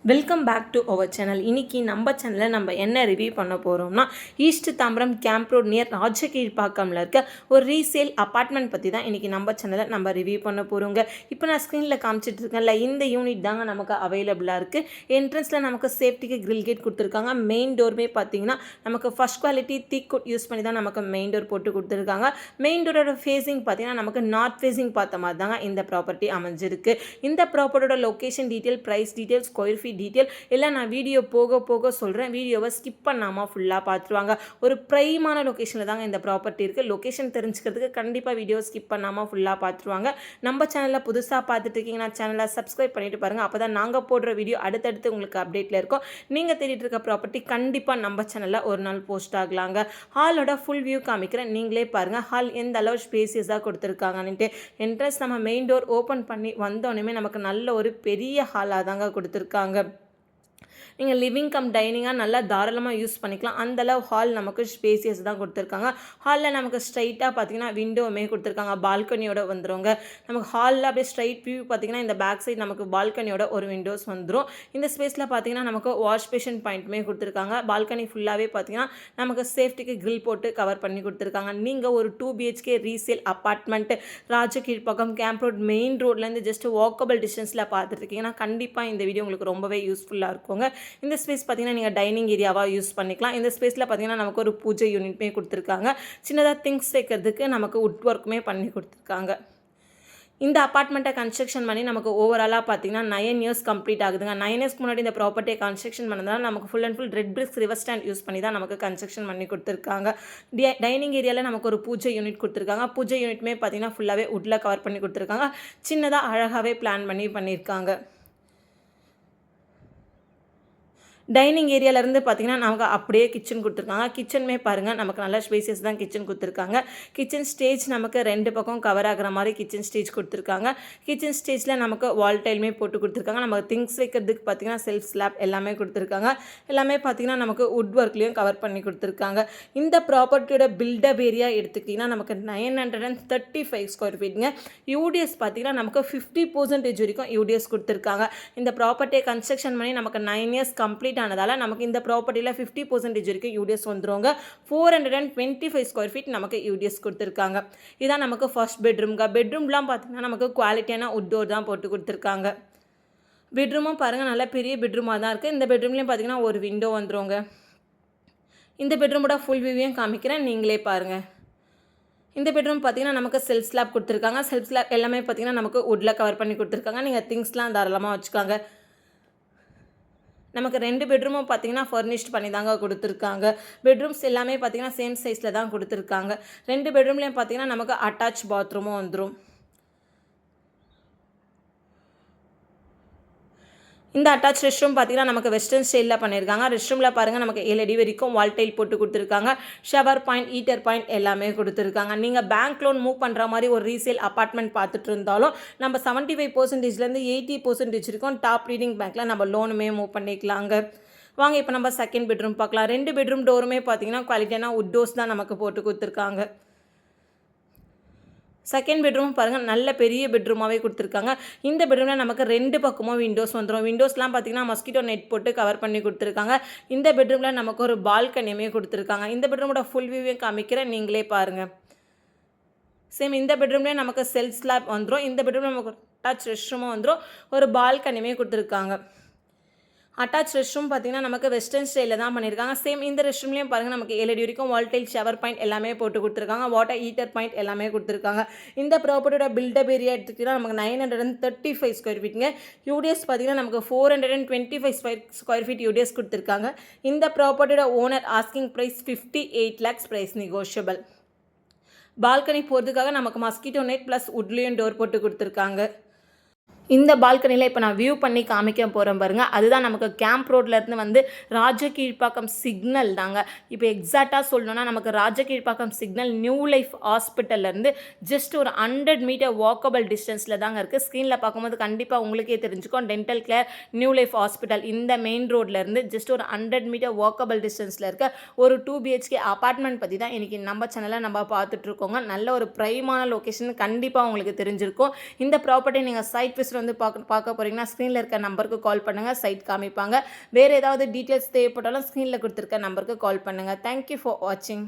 Welcome back to our channel. இன்றைக்கி நம்ம சேனலில் நம்ம என்ன ரிவ்யூ பண்ண போகிறோம்னா, east Tambaram camp road near ராஜகீழ்ப்பாக்கம்ல இருக்க ஒரு ரீசேல் அப்பார்ட்மெண்ட் பற்றி தான் இன்றைக்கி நம்ம சேனலில் நம்ம ரிவ்யூ பண்ண போகிறோங்க. இப்போ நான் ஸ்க்ரீனில் காமிச்சிட்டு இருக்கேன்ல, இந்த யூனிட் தாங்க நமக்கு அவைலபிளாக இருக்குது. என்ட்ரன்ஸில் நமக்கு சேஃப்டிக்கு கிரில் கேட் கொடுத்துருக்காங்க. மெயின் டோருமே பார்த்தீங்கன்னா நமக்கு ஃபஸ்ட் குவாலிட்டி தீக் குட் யூஸ் பண்ணி தான் நமக்கு மெயின் டோர் போட்டு கொடுத்துருக்காங்க. மெயின் டோரோட ஃபேஸிங் பார்த்தீங்கன்னா நமக்கு நார்த் ஃபேஸிங் பார்த்த மாதிரி தாங்க இந்த ப்ராப்பர்ட்டி அமைஞ்சிருக்கு. இந்த ப்ராப்பர்ட்டியோட location detail, price detail, square feet detail எல்லாம் நான் வீடியோ போக போக சொல்கிறேன். வீடியோவை ஸ்கிப் பண்ணாமல் ஃபுல்லாக பார்த்துருவாங்க. ஒரு ப்ரைமான லொக்கேஷனில் தாங்க இந்த ப்ராப்பர்ட்டி இருக்குது. லொக்கேஷன் தெரிஞ்சுக்கிறதுக்கு கண்டிப்பாக வீடியோ ஸ்கிப் பண்ணாமல் ஃபுல்லாக பார்த்துருவாங்க. நம்ம சேனலில் புதுசாக பார்த்துட்டு இருக்கீங்கன்னா சேனலை சப்ஸ்கிரைப் பண்ணிட்டு பாருங்கள். அப்போ தான் நாங்கள் போடுற வீடியோ அடுத்தடுத்து உங்களுக்கு அப்டேட்டில் இருக்கும். நீங்கள் தேடிட்டு இருக்க ப்ராப்பர்ட்டி கண்டிப்பாக நம்ம சேனலில் ஒரு நாள் போஸ்ட் ஆகலாங்க. ஹாலோட ஃபுல் வியூ காமிக்கிறேன், நீங்களே பாருங்கள். ஹால் எந்த அளவு ஸ்பேசியஸாக கொடுத்துருக்காங்கன்ட்டு. என்ட்ரன்ஸ் நம்ம மெயின் டோர் ஓப்பன் பண்ணி வந்தோடனே நமக்கு நல்ல ஒரு பெரிய ஹாலாக தாங்க கொடுத்துருக்காங்க. நீங்கள் லிவிங் கம் டைனிங்காக நல்லா தாராளமாக யூஸ் பண்ணிக்கலாம். அந்தளவு ஹால் நமக்கு ஸ்பேசியஸ் தான் கொடுத்துருக்காங்க. ஹாலில் நமக்கு ஸ்ட்ரைட்டாக பார்த்தீங்கன்னா விண்டோவுமே கொடுத்துருக்காங்க. பால்கனியோட வந்துடுங்க. நமக்கு ஹாலில் அப்படியே ஸ்ட்ரைட் வியூ பார்த்தீங்கன்னா இந்த பேக் சைடு நமக்கு பால்கனியோட ஒரு விண்டோஸ் வந்துடும். இந்த ஸ்பேஸில் பார்த்தீங்கன்னா நமக்கு வாஷ் பேஷன் பாயிண்ட்டுமே கொடுத்துருக்காங்க. பால்கனி ஃபுல்லாகவே பார்த்தீங்கன்னா நமக்கு சேஃப்டிக்கு கிரில் போட்டு கவர் பண்ணி கொடுத்துருக்காங்க. நீங்கள் ஒரு 2 BHK resale apartment Rajakilpakkam camp road main ரோட்லேருந்து ஜஸ்ட் வாக்கபிள் டிஸ்டன்ஸில் பார்த்துட்டு இருக்கீங்கன்னா கண்டிப்பாக இந்த வீடியோ உங்களுக்கு ரொம்பவே யூஸ்ஃபுல்லாக இருக்குங்க. இந்த ஸ்பேஸ் பார்த்தீங்கன்னா நீங்கள் டைனிங் ஏரியாவாக யூஸ் பண்ணிக்கலாம். இந்த ஸ்பேஸில் பார்த்தீங்கன்னா நமக்கு ஒரு பூஜை யூனிட்மே கொடுத்துருக்காங்க. சின்னதாக திங்ஸ் வைக்கிறதுக்கு நமக்கு உட் ஒர்க்குமே பண்ணி கொடுத்துருக்காங்க. இந்த அப்பார்ட்மெண்ட்டை கன்ஸ்ட்ரக்ஷன் பண்ணி நமக்கு ஓவராலாக பார்த்தீங்கன்னா 9 இயர்ஸ் கம்ப்ளீட் ஆகுதுங்க. 9 இயர்ஸ்க்கு முன்னாடி இந்த ப்ராப்பர்ட்டியை கன்ஸ்ட்ரக்ஷன் பண்ணதால் நமக்கு full and full red BRICS river stand use பண்ணி தான் நமக்கு கன்ஸ்ட்ரக்ஷன் பண்ணி கொடுத்துருக்காங்க. டைனிங் ஏரியாவில் நமக்கு ஒரு பூஜை யூனிட் கொடுத்துருக்காங்க. பூஜை யூனிட்மே பார்த்தீங்கன்னா ஃபுல்லாகவே உட்டில் கவர் பண்ணி கொடுத்துருக்காங்க. சின்னதாக அழகாகவே பிளான் பண்ணியிருக்காங்க. டைனிங் ஏரியாவிலேருந்து பார்த்தீங்கன்னா நமக்கு அப்படியே கிச்சன் கொடுத்துருக்காங்க. கிச்சனுமே பாருங்கள் நமக்கு நல்ல ஸ்பேசியஸ் தான் கிச்சன் கொடுத்துருக்காங்க. கிச்சன் ஸ்டேஜ் நமக்கு 2 பக்கம் கவர் ஆகிற மாதிரி கிச்சன் ஸ்டேஜ் கொடுத்துருக்காங்க. கிச்சன் ஸ்டேஜில் நமக்கு வால் டைலுமே போட்டு கொடுத்துருக்காங்க. நமக்கு திங்ஸ் வைக்கிறதுக்கு பார்த்தீங்கன்னா செல்ஃப் ஸ்லாப் எல்லாமே கொடுத்துருக்காங்க. எல்லாமே பார்த்தீங்கன்னா நமக்கு உட் ஒர்க்லேயும் கவர் பண்ணி கொடுத்துருக்காங்க. இந்த ப்ராப்பர்ட்டியோட பில்டப் ஏரியா எடுத்துக்கிட்டிங்கன்னா நமக்கு 935 ஸ்கொயர் ஃபீட்டுங்க. யூடிஎஸ் பார்த்தீங்கன்னா நமக்கு 50% வரைக்கும் யூடிஎஸ் கொடுத்துருக்காங்க. இந்த ப்ராப்பர்ட்டியை கன்ஸ்ட்ரக்ஷன் பண்ணி நமக்கு 9 இயர்ஸ் கம்ப்ளீட் ஆனதால நமக்கு இந்த ப்ராப்பர்ட்டியில் 50% வரைக்கும் யூடிஎஸ் வந்துருவாங்க. 425 ஸ்கொயர் ஃபீட் நமக்கு யூடிஎஸ் கொடுத்துருக்காங்க. இதான் நமக்கு ஃபர்ஸ்ட் பெட்ரூம்ங்க. பெட்ரூம்லாம் பார்த்தீங்கன்னா நமக்கு குவாலிட்டியான உட் டோர் தான் போட்டு கொடுத்துருக்காங்க. பெட்ரூமும் பாருங்கள் நல்ல பெரிய பெட்ரூமாக தான் இருக்குது. இந்த பெட்ரூம்லேயும் பார்த்தீங்கன்னா ஒரு விண்டோ வந்துருங்க. இந்த பெட்ரூமோட ஃபுல் வியூவையும் காமிக்கிறேன், நீங்களே பாருங்கள். இந்த பெட்ரூம் பார்த்தீங்கன்னா நமக்கு செல்ஃப் ஸ்லாப் கொடுத்துருக்காங்க. செல்ஃப் ஸ்லாப் எல்லாமே பார்த்தீங்கன்னா நமக்கு உட்டில் கவர் பண்ணி கொடுத்துருக்காங்க. நீங்கள் திங்ஸ்லாம் தாராளமாக வச்சுக்காங்க. நமக்கு 2 பெட்ரூமும் பார்த்தீங்கன்னா ஃபர்னிஷ்ட் பண்ணி தாங்க கொடுத்துருக்காங்க. பெட்ரூம்ஸ் எல்லாமே பார்த்தீங்கன்னா சேம் சைஸில் தான் கொடுத்துருக்காங்க. 2 பெட்ரூம்லேயும் பார்த்தீங்கன்னா நமக்கு அட்டாச் பாத்ரூமும் வந்துடும். இந்த அட்டாச் ரெஸ்ட் ரூம் பார்த்தீங்கன்னா நமக்கு வெஸ்டர்ன் ஸ்டைலில் பண்ணியிருக்காங்க. ரெஸ்ட் ரூமில் பாருங்கள் நமக்கு 7 அடி வரைக்கும் வால் டைல் போட்டு கொடுத்துருக்காங்க. ஷவர் பாயிண்ட், ஹீட்டர் பாயிண்ட் எல்லாமே கொடுத்துருக்காங்க. நீங்கள் பேங்க் லோன் மூவ் பண்ணுற மாதிரி ஒரு ரீசேல் அப்பார்ட்மெண்ட் பார்த்துட்டு இருந்தாலும் நம்ம 75%லேருந்து 80% வரைக்கும் டாப் ரீடிங் பேங்க்கில் நம்ம லோனுமே மூவ் பண்ணிக்கலாங்க. வாங்க இப்போ நம்ம செகண்ட் பெட்ரூம் பார்க்கலாம். 2 பெட்ரூம் டோருமே பார்த்தீங்கன்னா குவாலிட்டியான உட் டோர்ஸ் தான் நமக்கு போட்டு கொடுத்துருக்காங்க. செகண்ட் பெட்ரூம் பாருங்கள் நல்ல பெரிய பெட்ரூமாகவே கொடுத்துருக்காங்க. இந்த பெட்ரூமில் நமக்கு 2 பக்கமும் விண்டோஸ் வந்துடும். விண்டோஸ்லாம் பார்த்தீங்கன்னா மஸ்கிட்டோ நெட் போட்டு கவர் பண்ணி கொடுத்துருக்காங்க. இந்த பெட்ரூமில் நமக்கு ஒரு பால்கனியுமே கொடுத்துருக்காங்க. இந்த பெட்ரூமோட ஃபுல் வியூவையும் காமிக்கிறேன், நீங்களே பாருங்கள். சேம் இந்த பெட்ரூம்லேயே நமக்கு செல்ஃப் ஸ்லாப் வந்துடும். இந்த பெட்ரூமில் நமக்கு அட்டாச் ரெஸ்ட் ரூமும் வந்துடும். ஒரு பால்கனியுமே கொடுத்துருக்காங்க. அட்டாச் ரெஸ்ட் ரூம் பார்த்தீங்கன்னா நமக்கு வெஸ்டர்ன் ஸ்டைலில் தான் பண்ணியிருக்காங்க. சேம் இந்த ரெஸ்ட் ரூம்லேயும் பாருங்கள் நமக்கு 7 அடி வரைக்கும் வால் டைல், ஷவர் பாயிண்ட் எல்லாமே போட்டு கொடுத்துருக்காங்க. வாட்டர் ஹீட்டர் பாயிண்ட் எல்லாமே கொடுத்துருக்காங்க. இந்த ப்ராப்பர்ட்டியோட பில்டப் ஏரியா எடுத்துக்கிட்டால் நமக்கு 935 ஸ்கொயர் ஃபீட்டுங்க. யூடிஎஸ் பார்த்தீங்கன்னா நமக்கு 425 ஸ்கொயர் ஃபீட் யூடிஎஸ் கொடுத்துருக்காங்க. இந்த ப்ராப்பர்ட்டியோட owner asking price 58 lakhs, price negotiable. Balcony போகிறதுக்காக நமக்கு மஸ்கிட்டோ நெட் ப்ளஸ் உட்லேயும் டோர் போட்டு கொடுத்துருக்காங்க. இந்த பால்கனியில் இப்போ நான் வியூ பண்ணி காமிக்க போகிறேன் பாருங்கள். அதுதான் நமக்கு கேம்ப் ரோட்லேருந்து வந்து ராஜகீழ்ப்பாக்கம் சிக்னல் தாங்க. இப்போ எக்ஸாக்டாக சொல்லணுன்னா நமக்கு ராஜகீழ்ப்பாக்கம் சிக்னல் நியூ லைஃப் ஹாஸ்பிட்டல்லேருந்து ஜஸ்ட் ஒரு 100 மீட்டர் வாக்கபிள் டிஸ்டன்ஸில் தாங்க இருக்குது. ஸ்க்ரீனில் பார்க்கும்போது கண்டிப்பாக உங்களுக்கே தெரிஞ்சுக்கும். Dental care new life hospital இந்த மெயின் ரோட்லேருந்து ஜஸ்ட் ஒரு 100 மீட்டர் வாக்கபிள் டிஸ்டன்ஸில் இருக்க ஒரு 2 BHK அப்பார்ட்மெண்ட் பற்றி தான் இன்றைக்கி நம்ம சேனலில் நம்ம பார்த்துட்ருக்கோங்க. நல்ல ஒரு ப்ரைமான லொக்கேஷன் கண்டிப்பாக உங்களுக்கு தெரிஞ்சிருக்கும். இந்த ப்ராப்பர்ட்டி நீங்கள் சைட் விசிட் சைட்ஸில் வந்து பார்க்க போகிறீங்கன்னா ஸ்க்ரீனில் இருக்க நம்பருக்கு கால் பண்ணுங்கள், சைட் காமிப்பாங்க. வேறு ஏதாவது டீட்டெயில்ஸ் தேவைப்பட்டாலும் ஸ்க்ரீனில் கொடுத்துருக்க நம்பருக்கு கால் பண்ணுங்கள். தேங்க்யூ ஃபார் வாட்சிங்.